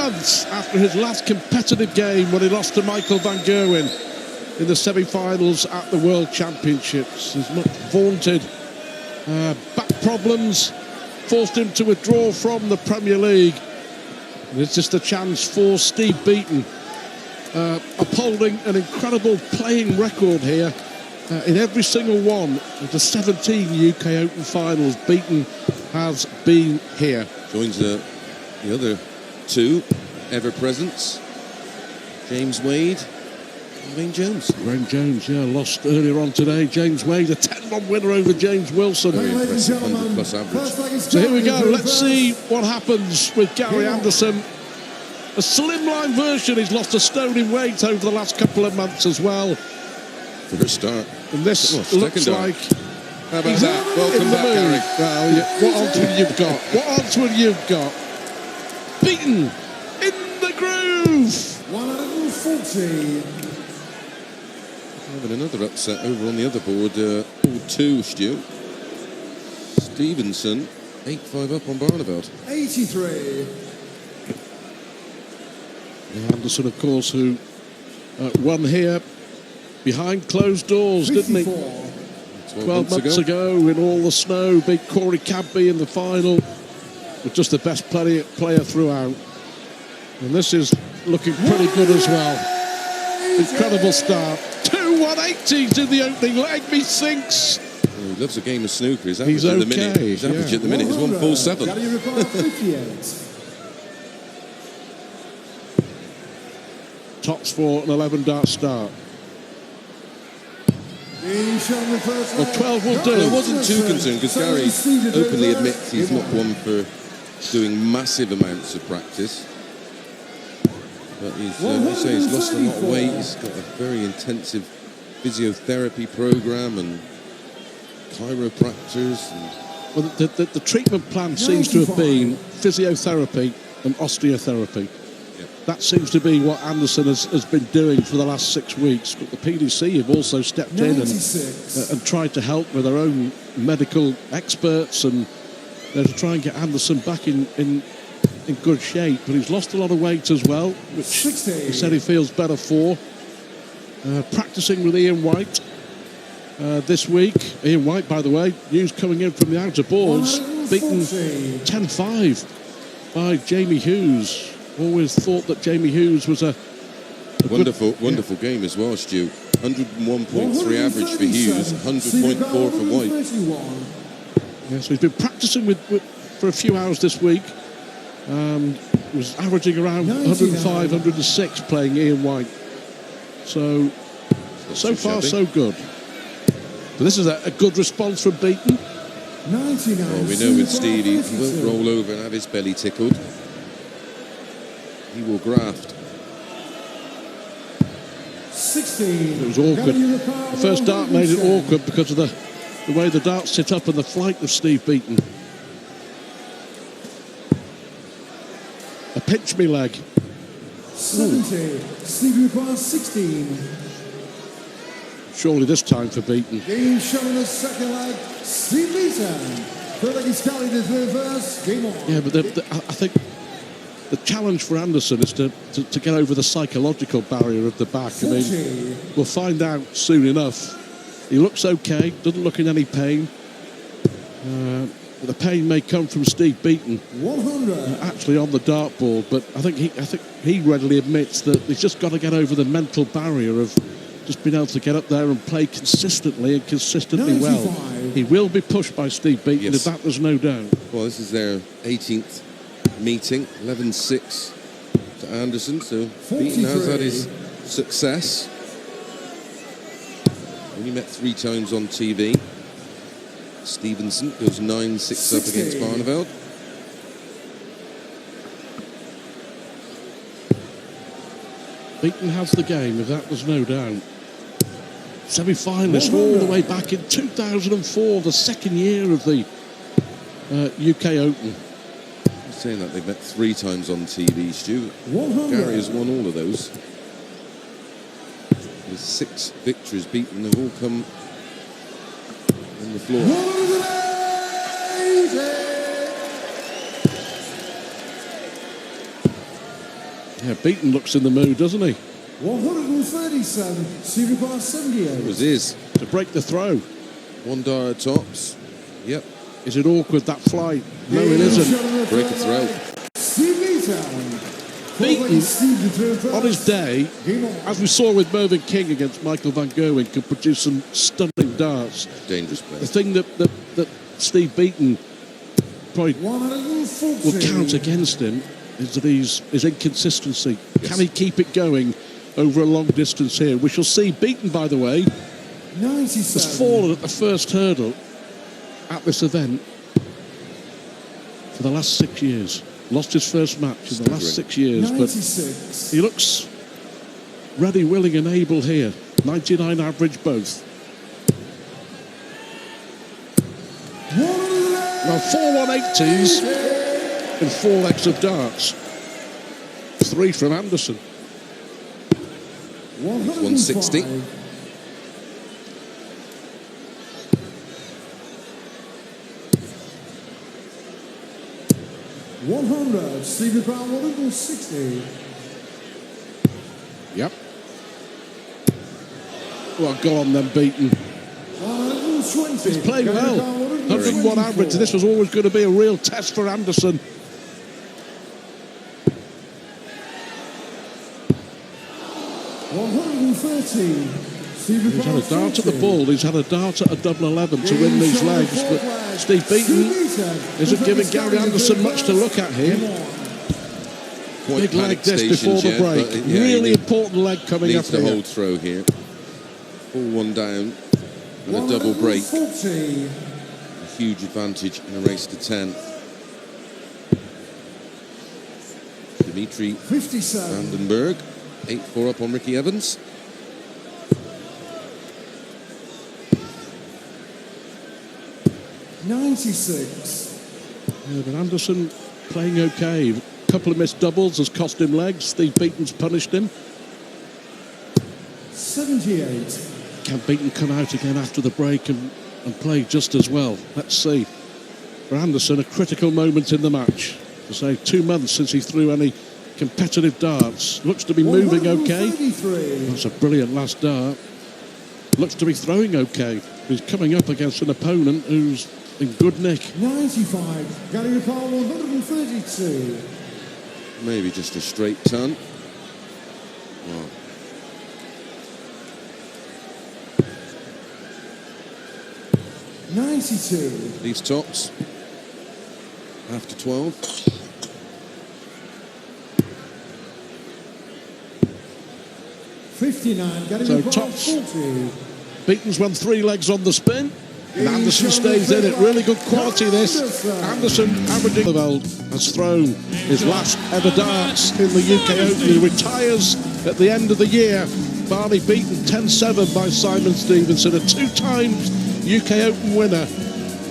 months after his last competitive game when he lost to Michael van Gerwen in the semi-finals at the World Championships. His much vaunted back problems forced him to withdraw from the Premier League. And it's just a chance for Steve Beaton, upholding an incredible playing record here. In every single one of the 17 UK Open finals, Beaton has been here. Joins the other two ever-presents, James Wade and Wayne Jones. Wayne Jones, lost earlier on today. James Wade, a 10-1 winner over James Wilson. Very impressive, 100-plus average. So here we go. Let's see what happens with Gary Anderson. A slimline version. He's lost a stone in weight over the last couple of months as well. For a start. And this looks like... How about that? Welcome back, Gary. Well, what odds would you've got? What odds would you've got? Beaton in the groove. 140. Having another upset over on the other board. Board 2, Stu. Stevenson, 8-5 up on Barneveld. 83. Anderson, of course, who won here behind closed doors, 54. Didn't he? 12 months ago in all the snow. Beat Corey Cadby in the final. With just the best player throughout. And this is looking pretty good as well. Incredible start. 2 180s in the opening leg. He sinks. Oh, he loves a game of snooker. His average at the minute. His average at the minute is 147. Tops for an 11-dart start. Well, 12 will do. I wasn't too concerned because Gary openly admits he's not one for doing massive amounts of practice. But he's lost a lot of weight. He's got a very intensive physiotherapy program and chiropractors. Well, the treatment plan seems to have been physiotherapy and osteotherapy. That seems to be what Anderson has been doing for the last 6 weeks. But the PDC have also stepped in and tried to help with their own medical experts and to try and get Anderson back in good shape. But he's lost a lot of weight as well, which 60. He said he feels better for. Practicing with Ian White this week. Ian White, by the way, news coming in from the outer boards, beaten 10-5 by Jamie Hughes. Always thought that Jamie Hughes was a wonderful game as well, Stu. 101.3 average for Hughes, 100.4 for White. Yeah, so he's been practicing for a few hours this week. Was averaging around 105, 106 playing Ian White. So far so good. But this is a good response from Beaton. Well, we know with Steve he won't roll over and have his belly tickled. He will graft. 16. It was awkward. The first dart made it awkward because of the way the darts sit up and the flight of Steve Beaton. A pinch me leg. 70. Steve requires 16. Surely this time for Beaton. Game showing the second leg. Steve Beaton. Third leg is carried in the reverse. Game on. Yeah, but I think the challenge for Anderson is to get over the psychological barrier of the back. 40. I mean, we'll find out soon enough. He looks okay, doesn't look in any pain. The pain may come from Steve Beaton 100. Actually on the dartboard, but I think he readily admits that he's just got to get over the mental barrier of just being able to get up there and play consistently and consistently 95. Well. He will be pushed by Steve Beaton, yes. That there's no doubt. Well, this is their 18th meeting, 11-6 to Anderson, so 43. Beaton has had his success. Only met 3 times on TV. Stevenson goes 9-6 up against Barneveld. Beaton has the game, if that was no doubt. Semi-finalist all the way back in 2004, the second year of the UK Open. I'm saying that they've met 3 times on TV, Stu. Gary has won all of those. With 6 victories beaten, they've all come on the floor. Yeah, Beaton looks in the mood, doesn't he? 137, Stevie Bar 78. It was his. To break the throw. 1 dart tops. Yep. Is it awkward, that flight? No, it isn't. Break a throw. Beaton, on his day, as we saw with Mervyn King against Michael van Gerwen, could produce some stunning darts. Dangerous player. The thing that Steve Beaton probably will count against him is that his inconsistency. Yes. Can he keep it going over a long distance here? We shall see. Beaton, by the way, 97. has fallen at the first hurdle at this event for the last 6 years. Lost his first match in the last 6 years, 96. but he looks ready, willing and able here. 99 average both. Well, 4 180s in 4 legs of darts. 3 from Anderson. 160. 100, Stevie Brown, 160. Yep. Well, go on then, Beaton. 120. He's playing well. 101 average. This was always going to be a real test for Anderson. 130. He's had a dart at the ball. He's had a dart at a double 11 to win these legs. But Steve Beaton isn't giving Gary Anderson much to look at here. Big leg this before the break. Really important leg coming up here. Needs to hold throw here. Pull 1 down and a double break. A huge advantage in a race to 10. Dimitri Vandenberg, 8-4 up on Ricky Evans. $96. Yeah, but Anderson playing okay. A couple of missed doubles has cost him legs. Steve Beaton's punished him. 78. Can Beaton come out again after the break and play just as well? Let's see. For Anderson, a critical moment in the match. To say 2 months since he threw any competitive darts. Looks to be moving okay. That's a brilliant last dart. Looks to be throwing okay. He's coming up against an opponent who's in good nick. 95. Gary Paul, 132. Maybe just a straight ton. Wow. $92. These tops after 12. 59. Gary So Paul, tops. 40. Beaton's won 3 legs on the spin. And Anderson stays in it. Really good quality, this. Anderson, averaging has thrown his last ever darts in the UK Open. He retires at the end of the year. Barney beaten 10-7 by Simon Stevenson, a 2 times UK Open winner.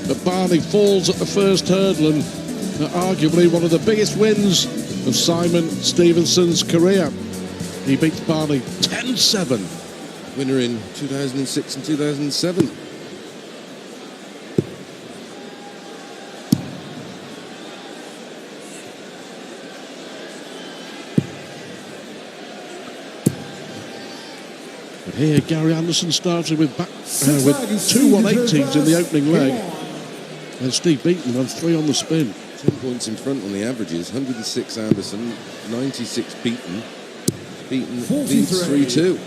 But Barney falls at the first hurdle, and arguably one of the biggest wins of Simon Stevenson's career. He beats Barney 10-7. Winner in 2006 and 2007. But here, Gary Anderson started with 2 180s in the opening leg. And Steve Beaton won 3 on the spin. 10 points in front on the averages. 106 Anderson, 96 Beaton. Beaton leads 3-2.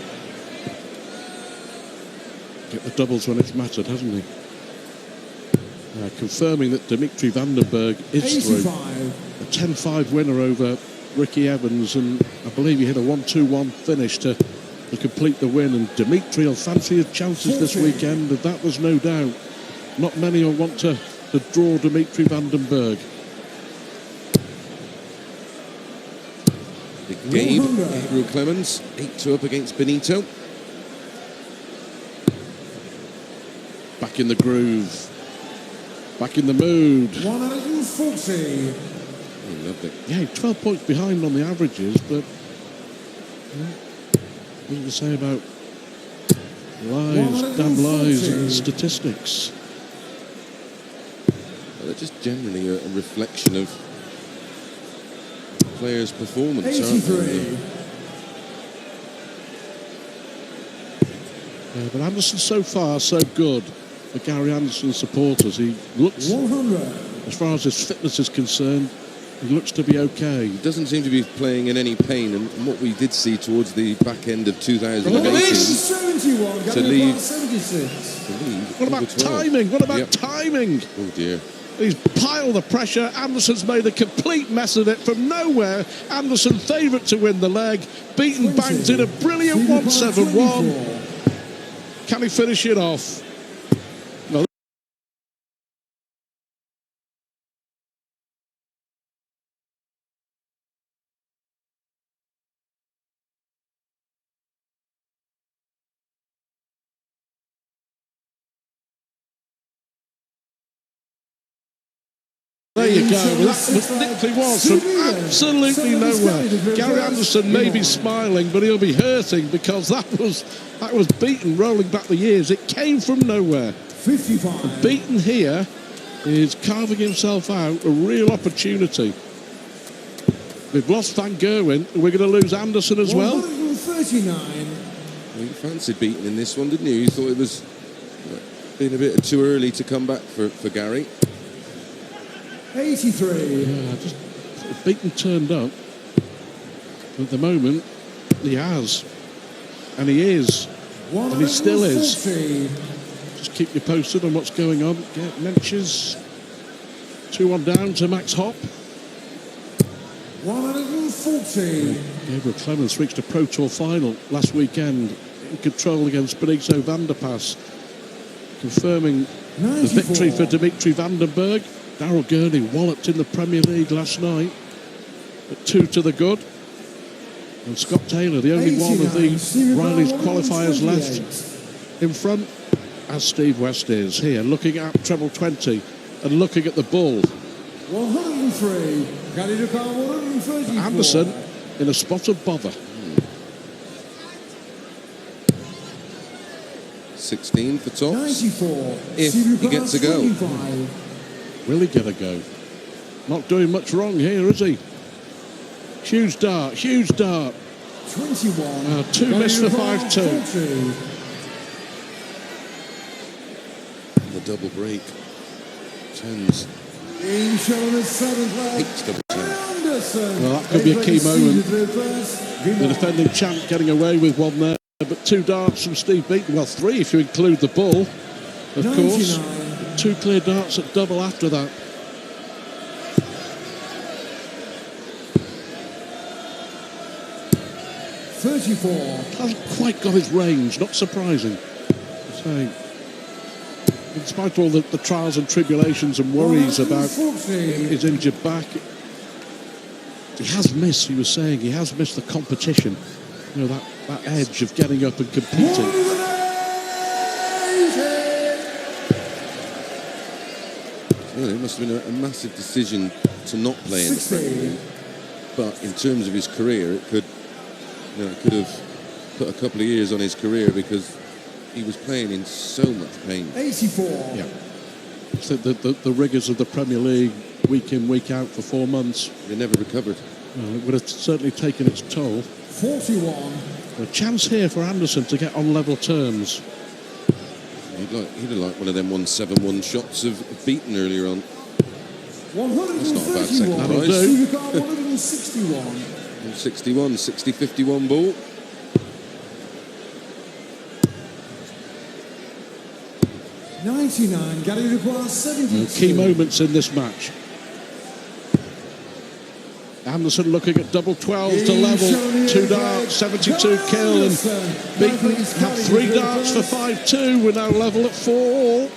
Get the doubles when it's mattered, hasn't he? Confirming that Dimitri Vandenberg is through. A 10-5 winner over Ricky Evans, and I believe he hit a 1-2-1 finish to complete the win. And Dimitri will fancy his chances this weekend, and that was no doubt. Not many will want to draw Dimitri Vandenberg. Gabriel Clemens, 8-2 up against Benito. Back in the groove. Back in the mood. 140. Oh, lovely. Yeah, 12 points behind on the averages, but what do you say about lies, damn lies, and statistics? Well, they're just generally a reflection of player's performance, aren't 83. they? But Anderson so far so good for Gary Anderson supporters. He looks, 100. as far as his fitness is concerned, he looks to be okay. He doesn't seem to be playing in any pain, and what we did see towards the back end of 2018 71. to leave 76. What about over 12. timing? What about Yep. timing? Oh dear. He's piled the pressure. Anderson's made a complete mess of it from nowhere. Anderson favourite to win the leg. Beaton bangs in a brilliant 1-7-1. Can he finish it off? No. There you go. That literally was from absolutely nowhere. Gary Anderson may be smiling, but he'll be hurting because that was Beaton rolling back the years. It came from nowhere. 55. Beaton here is carving himself out a real opportunity. We've lost Van Gerwen. We're going to lose Anderson as well. 139. Well, you fancied Beaton in this one, didn't you? You thought it was being a bit too early to come back for Gary. 83. Yeah, just Beaton turned up. At the moment, he has. And he is. And he still is. 140. Just keep you posted on what's going on. Get Menches 2-1 down to Max Hopp. 140. Gabriel Clemens reached a Pro Tour final last weekend in control against Benito van der Pas, confirming the victory for Dimitri Vandenberg. Darryl Gurney walloped in the Premier League last night at 2 to the good. And Scott Taylor, the only one of the Riley's qualifiers left in front, as Steve West is here, looking at treble 20 and looking at the bull. 103. Gary Ducal, 134. Anderson in a spot of bother. 16 for tops. 94. If he gets a go. 25. Will he get a go? Not doing much wrong here, is he? Huge dart, huge dart. 21. 2 missed for 5-2. 40. The double break. Tens. In showing the 7th leg. Hates double ten. Anderson. Well, that could be a key moment. The defending champ getting away with one there, but 2 darts from Steve Beaton. Well, 3 if you include the ball, of 99. course. 2 clear darts at double after that. 34. Hasn't quite got his range, not surprising. So, in spite of all the trials and tribulations and worries about 140. his injured back, he has missed, he was saying, he has missed the competition. You know, that edge of getting up and competing. Well, it must have been a massive decision to not play in the Premier League. But in terms of his career, it could have put a couple of years on his career because he was playing in so much pain. 84. Yeah. So the rigours of the Premier League, week in, week out for 4 months. They never recovered. Well, it would have certainly taken its toll. 41. A chance here for Anderson to get on level terms. He'd have liked one of them 1-7-1 shots of Beaton earlier on. 131. That's not a bad second That'll prize. do. 161. 61, 60-51 ball. $99. Gary requires 72. Key moments in this match. Anderson looking at double 12 to level, 2 darts, 72 kill, and Beaton had 3 darts for 5-2. We're now level at 4 all.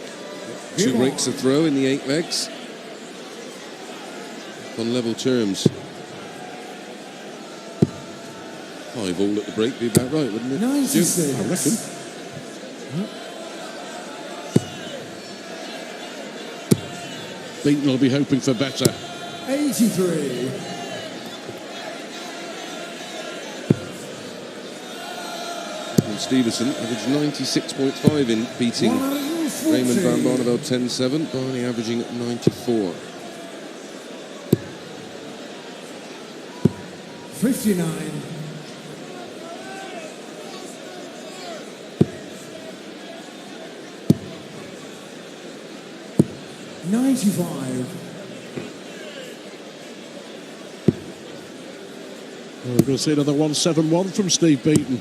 2 breaks a throw in the 8 legs. On level terms. 5 all at the break, be about right, wouldn't it? 96. I reckon. Beaton will be hoping for better. 83. And Stevenson averaged 96.5 in beating 140. Raymond van Barneveld 10-7. Barney averaging 94. 59. 95. We're going to see another 171 from Steve Beaton.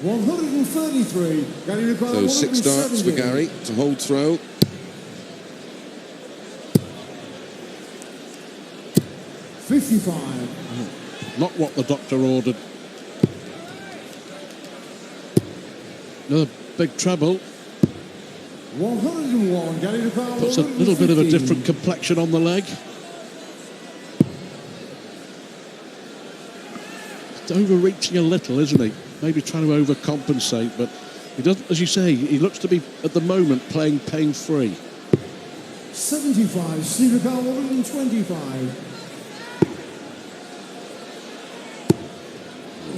133. Gary required So 6 darts for 170. Gary to hold throw. 55. Not what the doctor ordered. Another big treble. 101. Gary required Puts a little bit of a 115. different complexion on the leg. He's overreaching a little, isn't he? Maybe trying to overcompensate, but he doesn't, as you say, he looks to be, at the moment, playing pain-free. 75. Steve required 125.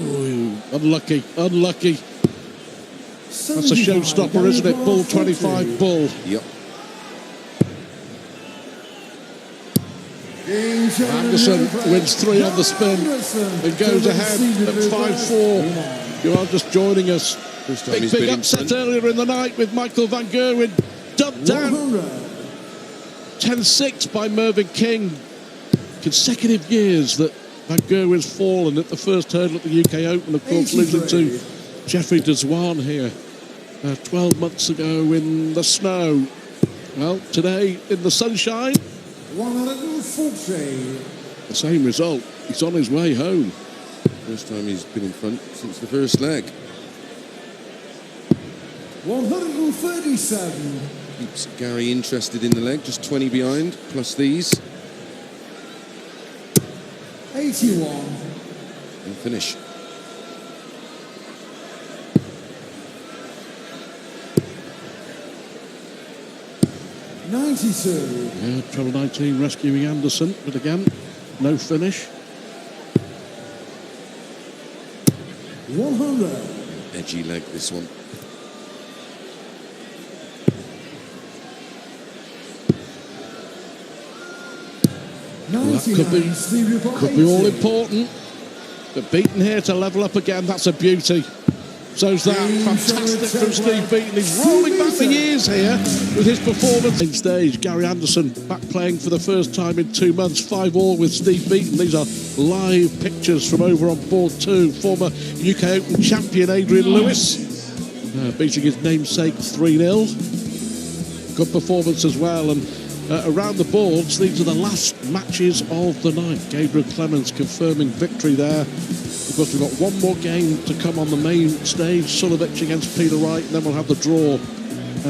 Ooh, unlucky, unlucky. That's a 75. showstopper, Gary isn't it? required Bull 40. 25, bull. Yep. Anderson wins 3 on the spin and goes ahead at 5-4. You are just joining us. First time Big, he's big been in upset front. earlier in the night with Michael van Gerwen dubbed down 100. 10-6 by Mervyn King. Consecutive years that Van Gerwen's fallen at the first hurdle at the UK Open, of course, losing to Jeffrey Deswan here 12 months ago in the snow. Well, today in the sunshine, 140. the same result. He's on his way home. First time he's been in front since the first leg. 137. Keeps Gary interested in the leg, just 20 behind, plus these, 81. and finish. Yeah, treble 19 rescuing Anderson, but again, no finish. 100. Edgy leg, this one. Well, that could be all important. But Beaton here to level up again, that's a beauty. So's that. Fantastic from Steve Beaton. He's rolling back the years here with his performance. Main stage, Gary Anderson back playing for the first time in 2 months. 5-all with Steve Beaton. These are live pictures from over on board 2. Former UK Open champion Adrian Lewis beating his namesake 3-0. Good performance as well. And around the boards, these are the last matches of the night. Gabriel Clemens confirming victory there. Of course, we've got one more game to come on the main stage, Sulovic against Peter Wright, and then we'll have the draw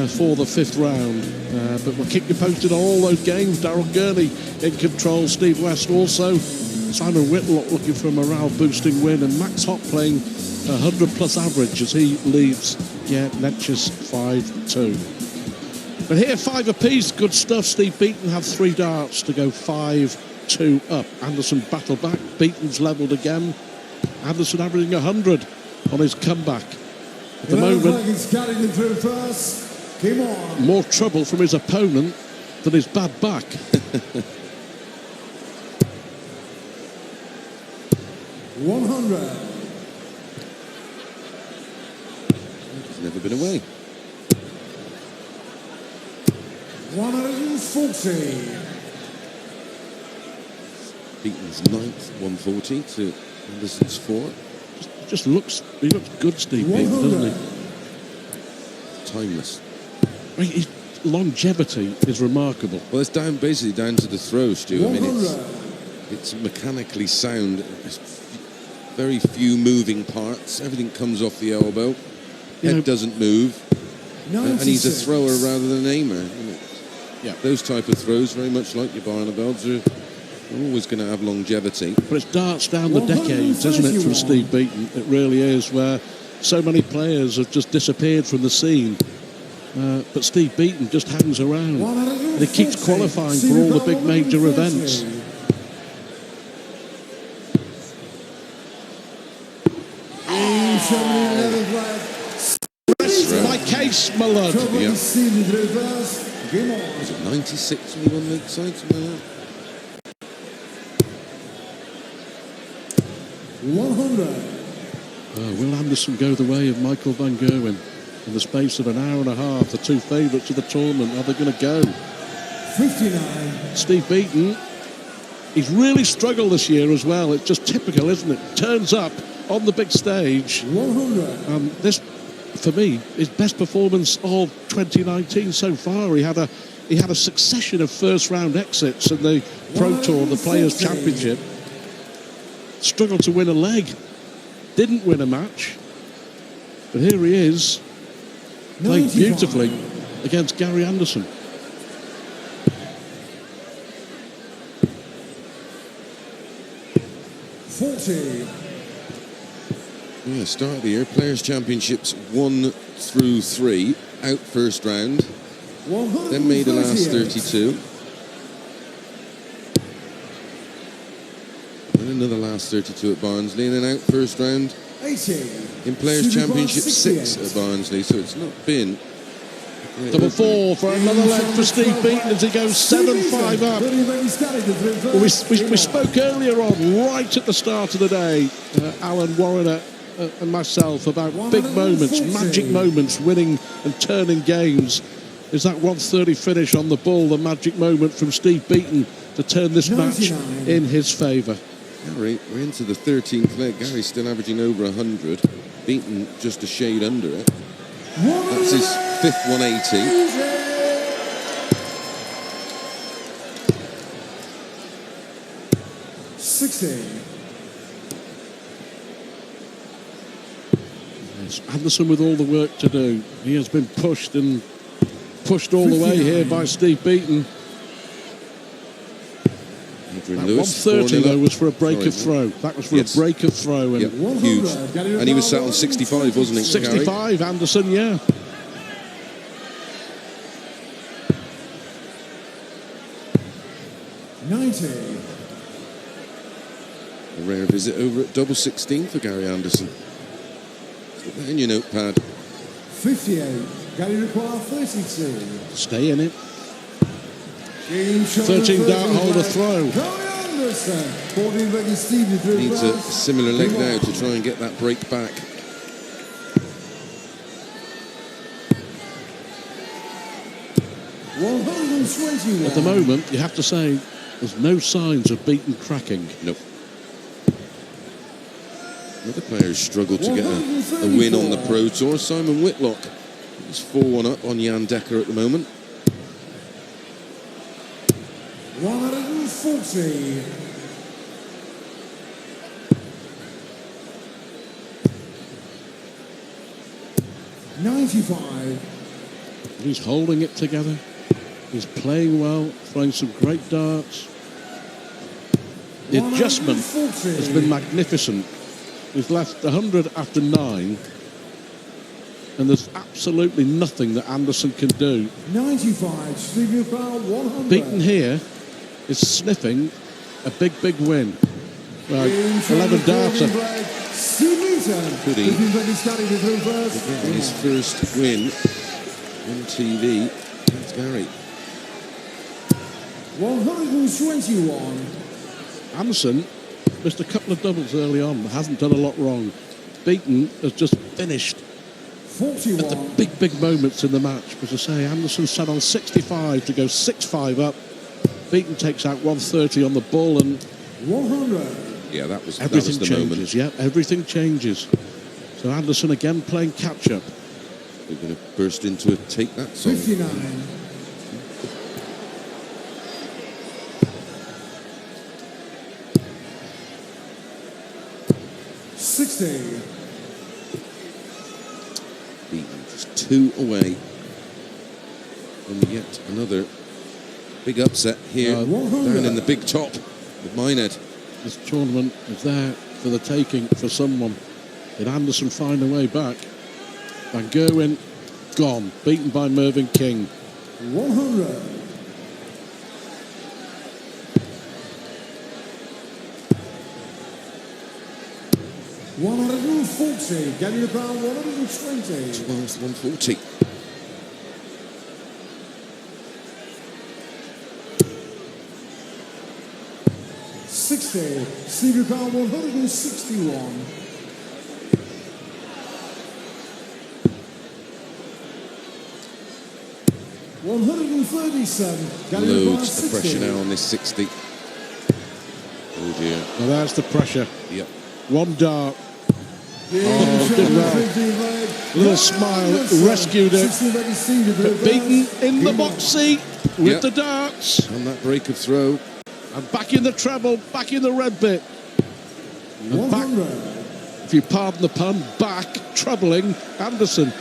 for the 5th round. But we'll keep you posted on all those games. Darryl Gurney in control, Steve West also. Simon Whitlock looking for a morale-boosting win, and Max Hopp playing 100-plus average as he leads Gerd Netjes 5-2. But here, 5 apiece, good stuff. Steve Beaton have 3 darts to go 5-2 up. Anderson battle back, Beaton's levelled again. Anderson averaging 100 on his comeback. At the moment, more trouble from his opponent than his bad back. 100. He's never been away. 140. Beaton's 9th, 140 to Anderson's 4. He looks good, Steve Beaton, doesn't he? Timeless. His longevity is remarkable. Well, it's basically down to the throw, Stu. I mean, it's mechanically sound. There's very few moving parts. Everything comes off the elbow. Head doesn't move. And he's a thrower rather than an aimer. Yeah. Those type of throws, very much like your Barnavelds, are always going to have longevity. But it's darts down the decades, isn't it, from Steve Beaton? It really is, where so many players have just disappeared from the scene. But Steve Beaton just hangs around. And he keeps qualifying for all the big major events. Rest my case, my lord. Yeah. Was it 96 when he won Lakeside? Something like that? 100. Will Anderson go the way of Michael van Gerwen? In the space of an hour and a half, the two favourites of the tournament, are they going to go? 59. Steve Beaton, he's really struggled this year as well. It's just typical, isn't it? Turns up on the big stage. 100. This, for me, his best performance of 2019 so far. He had a succession of first-round exits in the Pro Tour, the Players' Championship. Struggled to win a leg. Didn't win a match. But here he is, playing beautifully against Gary Anderson. Yeah, start of the year, Players' Championships 1 through 3, out first round, then made the last 32. Then another last 32 at Barnsley, and then out first round 80. in Players' Championship 6 at Barnsley, so it's not been... Double four for another leg for Steve Beaton as he goes 7-5 up. Well, we spoke earlier on, right at the start of the day, Alan Warrener and myself, about big moments, magic moments, winning and turning games. Is that 130 finish on the ball the magic moment from Steve Beaton to turn this match in his favour? Gary, we're into the 13th leg. Gary's still averaging over 100. Beaton just a shade under it. That's his 5th 180. Yes, Anderson with all the work to do. He has been pushed all the way here by Steve Beaton. That 130 though was for a break of throw. That was for a break of throw. And huge. And he was sat on 65, wasn't he? 65, Gary? Anderson, yeah. A rare visit over at double 16 for Gary Anderson. Put that in your notepad. 58. Gary require 32. Stay in it. 13 dart holder throw. Needs a similar leg now to try and get that break back. At the moment, you have to say, there's no signs of Beaton cracking. Nope. Other players struggled to get a win on the Pro Tour. Simon Whitlock is 4-1 up on Jan Dekker at the moment. 140. $95. He's holding it together. He's playing well, throwing some great darts. The adjustment has been magnificent. He's left 100 after 9, and there's absolutely nothing that Anderson can do. 95. Stevie Powell, 100. Beaton here is sniffing a big win. Right, 11 darter. Could he get his first win on TV? That's Gary. 121. Anderson missed a couple of doubles early on, hasn't done a lot wrong. Beaton has just finished 41. at the big moments in the match. As I say, Anderson sat on 65 to go 6-5 up. Beaton takes out 130 on the ball, and 100. Yeah, that was everything the changes. moment. Yeah, everything changes. So Anderson again playing catch up. We're going to burst into a take that song. 59. Beaton just 2 away from yet another big upset here down in the big top of Minehead. This tournament is there for the taking for someone. Did Anderson find a way back? Van Gerwen gone, beaten by Mervyn King. 100. $140. Gary Brown, 120. 12th 140. 160. Stevie Powell 161. Loads of pressure now on this 60. Oh dear. Well, there's the pressure. Yep. One dart. Oh, did well. A little smile, rescued it. But Beaton in the box seat with the darts. On that break of throw. And back in the treble, back in the red bit. And back, if you pardon the pun, back troubling Anderson.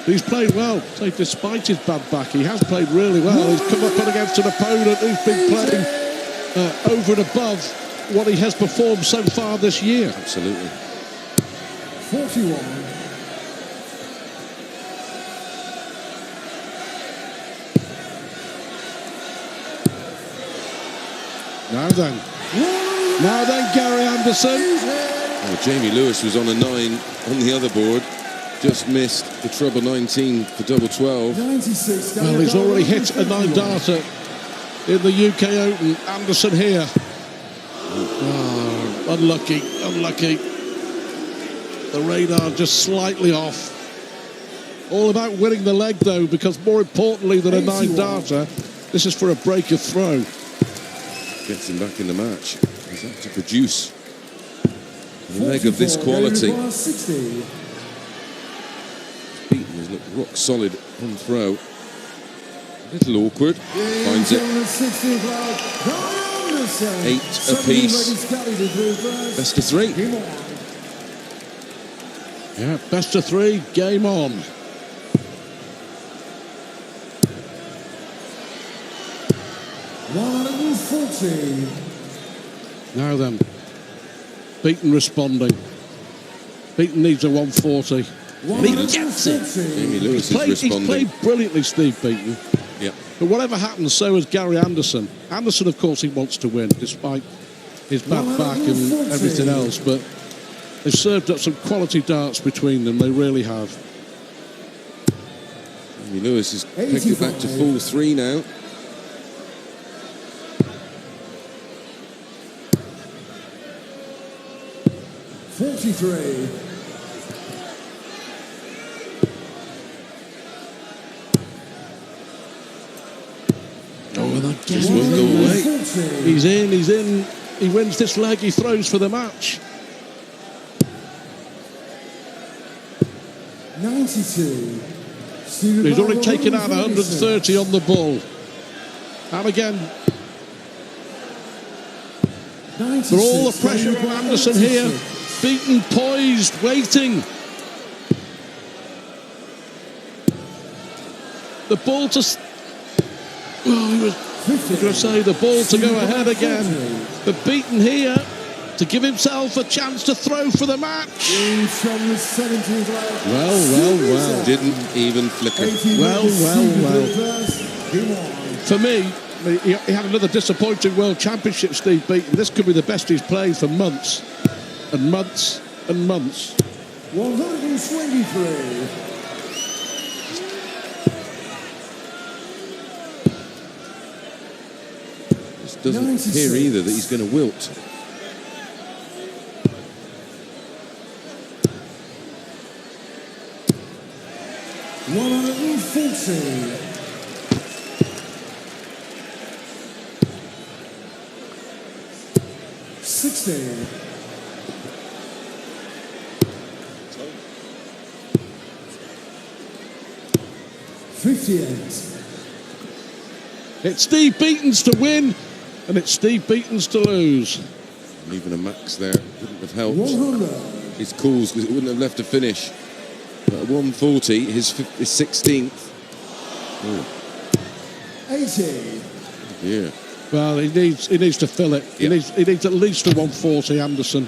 He's played well. So despite his bad back, he has played really well. He's come up against an opponent who's been playing over and above what he has performed so far this year. Absolutely. 41. Now then, Gary Anderson. Oh, Jamie Lewis was on a 9 on the other board. Just missed the treble 19 for double 12. 96. Well, he's already hit a 9-darter in the UK Open. Anderson here. Oh, unlucky. The radar just slightly off. All about winning the leg, though, because more importantly than a 9-darter, this is for a break of throw. Gets him back in the match. He's had to produce a leg of this quality. Beaton has looked rock solid on throw. A little awkward. Finds it. 8 apiece. Best of 3. Yeah, best of 3. Game on. Now then, Beaton responding. Beaton needs a 140. And he gets it. Jamie Lewis is responding. He's played brilliantly, Steve Beaton. Yeah. But whatever happens, so has Gary Anderson. Anderson, of course, he wants to win, despite his bad back and everything else. But they've served up some quality darts between them. They really have. Jamie Lewis has pegged it back to full 3 now. Oh, that just won't go away. He's in. He wins this leg, he throws for the match. 92. He's already taken out 130 on the ball. And again, for all the pressure on Anderson here, Beaton poised, waiting. The ball to... Oh, he was going to say the ball to go ahead again. But Beaton here to give himself a chance to throw for the match. Well. Didn't even flicker. Well. For me, he had another disappointing World Championship, Steve Beaton. This could be the best he's played for months and months and months. 123. This doesn't appear either that he's going to wilt. 140. 60. 58. It's Steve Beaton's to win, and it's Steve Beaton's to lose. And even a max there wouldn't have helped 100. his calls, because it wouldn't have left a finish. But at 140, his 16th. Oh. 80. Yeah. Well, he needs to fill it. Yeah. He needs at least a 140, Anderson.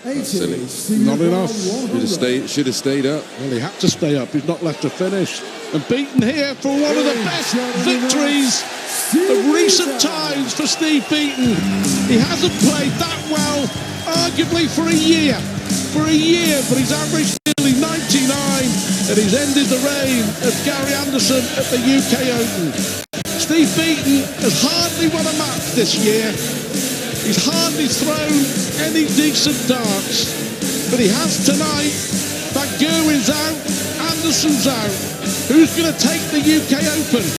80. Not enough. Should have stayed up. Well, he had to stay up. He's not left to finish. And Beaton here for one of the best victories of recent times for Steve Beaton. He hasn't played that well, arguably for a year. But he's averaged nearly 99 and he's ended the reign of Gary Anderson at the UK Open. Steve Beaton has hardly won a match this year. He's hardly thrown any decent darts, but he has tonight. Van Gerwen's out, Anderson's out. Who's going to take the UK Open?